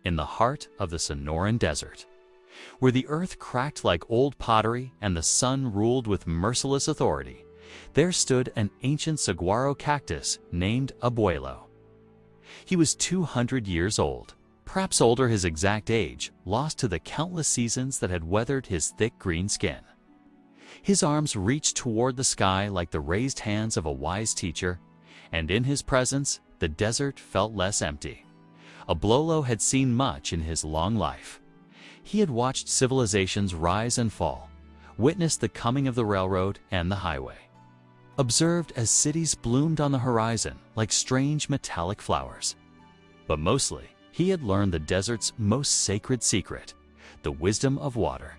in the heart of the Sonoran Desert. Where the earth cracked like old pottery and the sun ruled with merciless authority, there stood an ancient saguaro cactus named Abuelo. He was 200 years old, perhaps older his exact age, lost to the countless seasons that had weathered his thick green skin. His arms reached toward the sky like the raised hands of a wise teacher, and in his presence, the desert felt less empty. Abuelo had seen much in his long life. He had watched civilizations rise and fall, witnessed the coming of the railroad and the highway, observed as cities bloomed on the horizon like strange metallic flowers. But mostly, he had learned the desert's most sacred secret, the wisdom of water.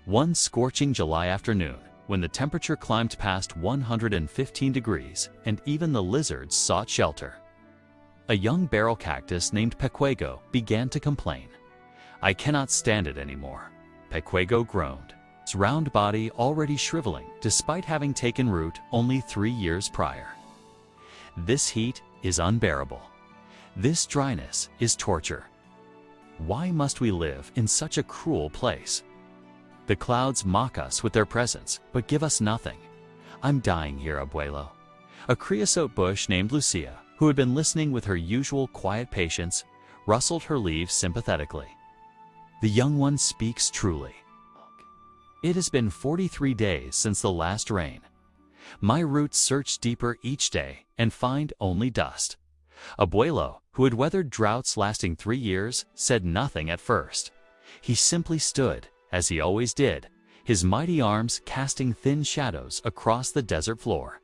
One scorching July afternoon, when the temperature climbed past 115 degrees and even the lizards sought shelter, a young barrel cactus named Pequego began to complain. "I cannot stand it anymore," Pequego groaned, its round body already shriveling despite having taken root only 3 years prior. "This heat is unbearable. This dryness is torture. Why must we live in such a cruel place? The clouds mock us with their presence, but give us nothing. I'm dying here, Abuelo." A creosote bush named Lucia, who had been listening with her usual quiet patience, rustled her leaves sympathetically. "The young one speaks truly. It has been 43 days since the last rain. My roots search deeper each day and find only dust." Abuelo, who had weathered droughts lasting 3 years, said nothing at first. He simply stood, as he always did, his mighty arms casting thin shadows across the desert floor.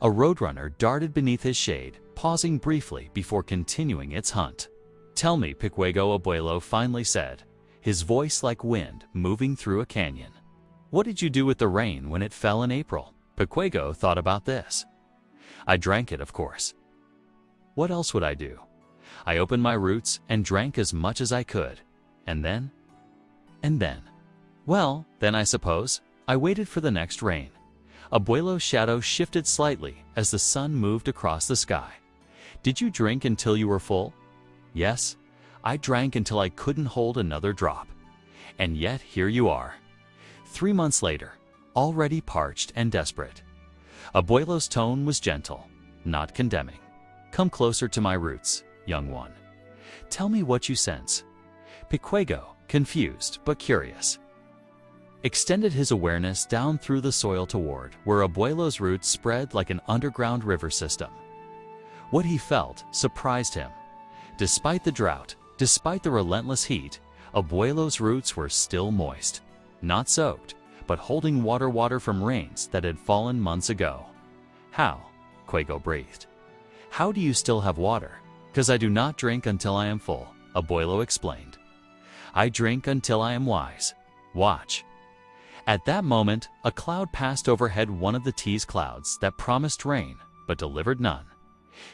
A roadrunner darted beneath his shade, pausing briefly before continuing its hunt. "Tell me, Pequego," Abuelo finally said, his voice like wind moving through a canyon. "What did you do with the rain when it fell in April?" Pequego thought about this. "I drank it, of course. What else would I do? I opened my roots and drank as much as I could. And then? Well, then I suppose I waited for the next rain." Abuelo's shadow shifted slightly as the sun moved across the sky. "Did you drink until you were full?" "Yes, I drank until I couldn't hold another drop. And yet here you are, 3 months later, already parched and desperate." Abuelo's tone was gentle, not condemning. "Come closer to my roots, young one. Tell me what you sense." Pequego, confused but curious, extended his awareness down through the soil toward where Abuelo's roots spread like an underground river system. What he felt surprised him. Despite the drought, despite the relentless heat, Abuelo's roots were still moist, not soaked, but holding water from rains that had fallen months ago. "How?" Pequego breathed. "How do you still have water?" "'Cause I do not drink until I am full," Abuelo explained. "I drink until I am wise. Watch." At that moment, a cloud passed overhead, one of the tease clouds that promised rain but delivered none.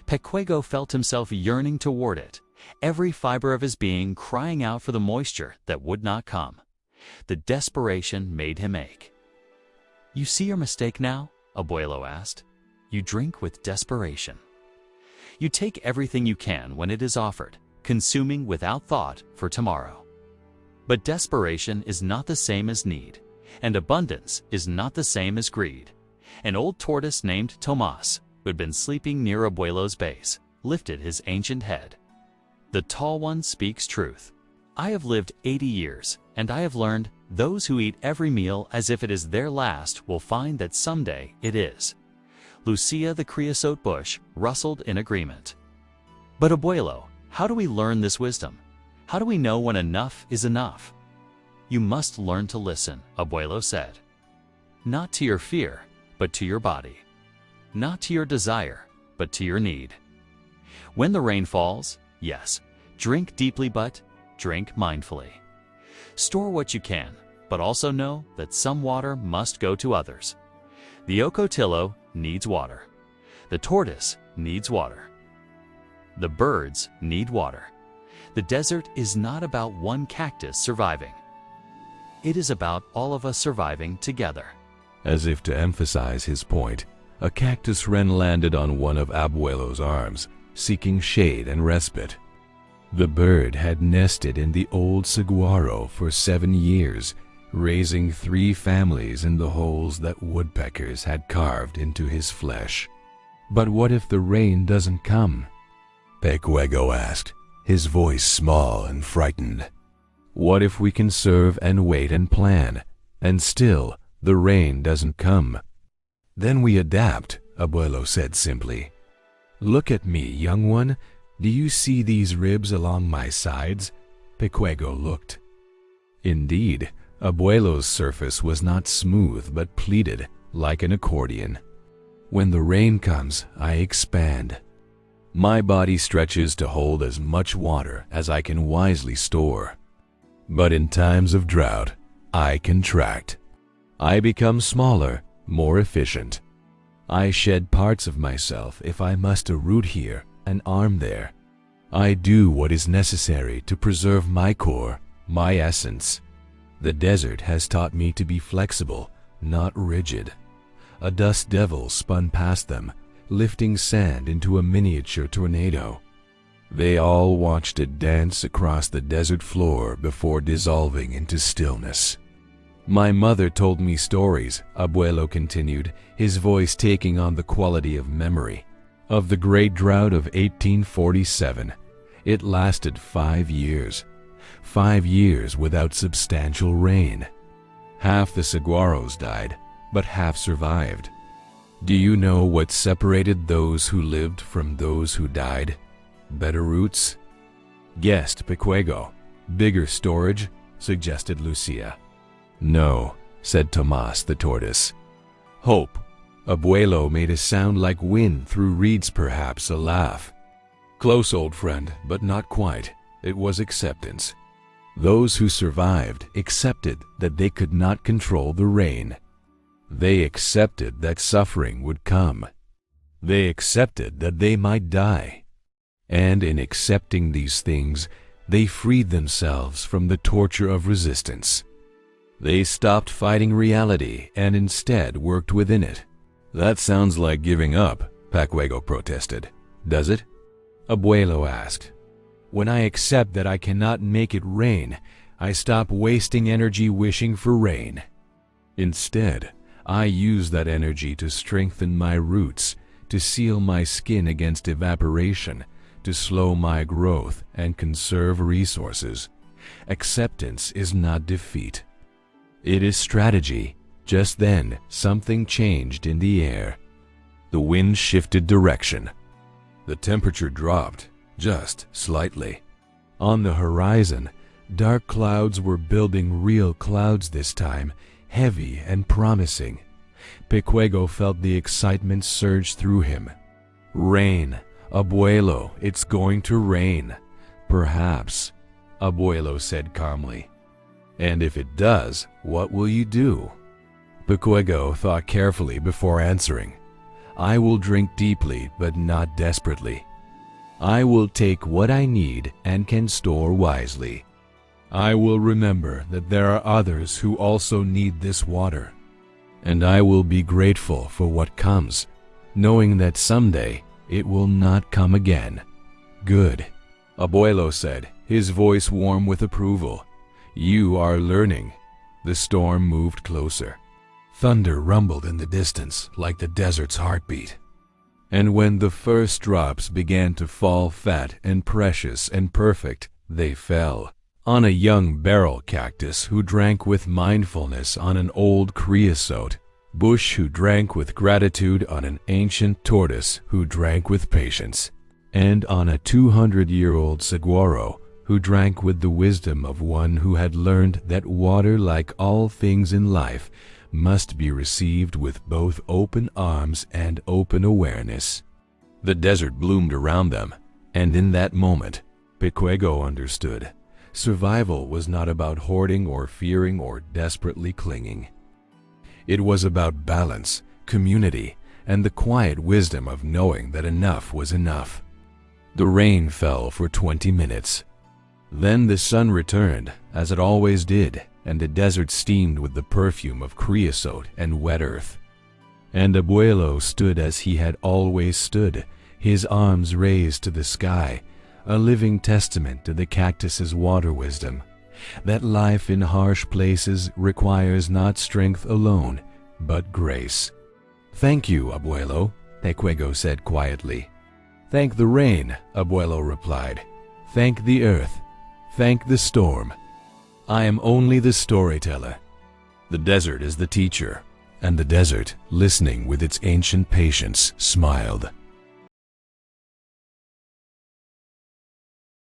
Pequego felt himself yearning toward it, every fiber of his being crying out for the moisture that would not come. The desperation made him ache. "You see your mistake now?" Abuelo asked. "You drink with desperation. You take everything you can when it is offered, consuming without thought for tomorrow. But desperation is not the same as need, and abundance is not the same as greed." An old tortoise named Tomas, who had been sleeping near Abuelo's base, lifted his ancient head. "The tall one speaks truth. I have lived 80 years, and I have learned those who eat every meal as if it is their last will find that someday it is." Lucia the creosote bush rustled in agreement. "But Abuelo, how do we learn this wisdom? How do we know when enough is enough?" "You must learn to listen," Abuelo said. "Not to your fear, but to your body. Not to your desire, but to your need. When the rain falls, yes, drink deeply, but drink mindfully. Store what you can, but also know that some water must go to others. The ocotillo needs water. The tortoise needs water. The birds need water. The desert is not about one cactus surviving. It is about all of us surviving together." As if to emphasize his point, a cactus wren landed on one of Abuelo's arms, seeking shade and respite. The bird had nested in the old saguaro for 7 years, raising 3 families in the holes that woodpeckers had carved into his flesh. But what if the rain doesn't come? Pequego asked, his voice small and frightened. What if we can serve and wait and plan, and still the rain doesn't come? Then we adapt, Abuelo said simply. Look at me, young one. Do you see these ribs along my sides? Pequego looked. Indeed, Abuelo's surface was not smooth but pleated, like an accordion. When the rain comes, I expand. My body stretches to hold as much water as I can wisely store. But in times of drought, I contract. I become smaller, more efficient. I shed parts of myself if I must, a root here, an arm there. I do what is necessary to preserve my core, my essence. The desert has taught me to be flexible, not rigid. A dust devil spun past them, lifting sand into a miniature tornado. They all watched it dance across the desert floor before dissolving into stillness. My mother told me stories, Abuelo continued, his voice taking on the quality of memory, of the great drought of 1847. It lasted 5 years. 5 years without substantial rain. Half the saguaros died, but half survived. Do you know what separated those who lived from those who died? Better roots? Guessed Pequego. Bigger storage? Suggested Lucia. No, said Tomas the tortoise. Hope. Abuelo made a sound like wind through reeds, perhaps a laugh. Close, old friend, but not quite. It was acceptance. Those who survived accepted that they could not control the rain. They accepted that suffering would come. They accepted that they might die. And in accepting these things, they freed themselves from the torture of resistance. They stopped fighting reality and instead worked within it. That sounds like giving up, Pequego protested. Does it? Abuelo asked. When I accept that I cannot make it rain, I stop wasting energy wishing for rain. Instead, I use that energy to strengthen my roots, to seal my skin against evaporation, to slow my growth and conserve resources. Acceptance is not defeat. It is strategy. Just then, something changed in the air. The wind shifted direction. The temperature dropped, just slightly. On the horizon, dark clouds were building, real clouds this time, heavy and promising. Pequego felt the excitement surge through him. Rain. Abuelo, it's going to rain. Perhaps, Abuelo said calmly. And if it does, what will you do? Pequego thought carefully before answering. I will drink deeply, but not desperately. I will take what I need and can store wisely. I will remember that there are others who also need this water. And I will be grateful for what comes, knowing that someday it will not come again. Good, Abuelo said, his voice warm with approval. You are learning. The storm moved closer. Thunder rumbled in the distance like the desert's heartbeat. And when the first drops began to fall fat and precious and perfect, they fell on a young beryl cactus who drank with mindfulness on an old creosote, bush who drank with gratitude on an ancient tortoise who drank with patience, and on a 200-year-old saguaro who drank with the wisdom of one who had learned that water, like all things in life, must be received with both open arms and open awareness. The desert bloomed around them, and in that moment, Pequego understood. Survival was not about hoarding or fearing or desperately clinging. It was about balance, community, and the quiet wisdom of knowing that enough was enough. The rain fell for 20 minutes. Then the sun returned, as it always did, and the desert steamed with the perfume of creosote and wet earth. And Abuelo stood as he had always stood, his arms raised to the sky, a living testament to the cactus's water wisdom, that life in harsh places requires not strength alone, but grace. "Thank you, Abuelo," Tecuego said quietly. "Thank the rain," Abuelo replied. "Thank the earth. Thank the storm. I am only the storyteller. The desert is the teacher." And the desert, listening with its ancient patience, smiled.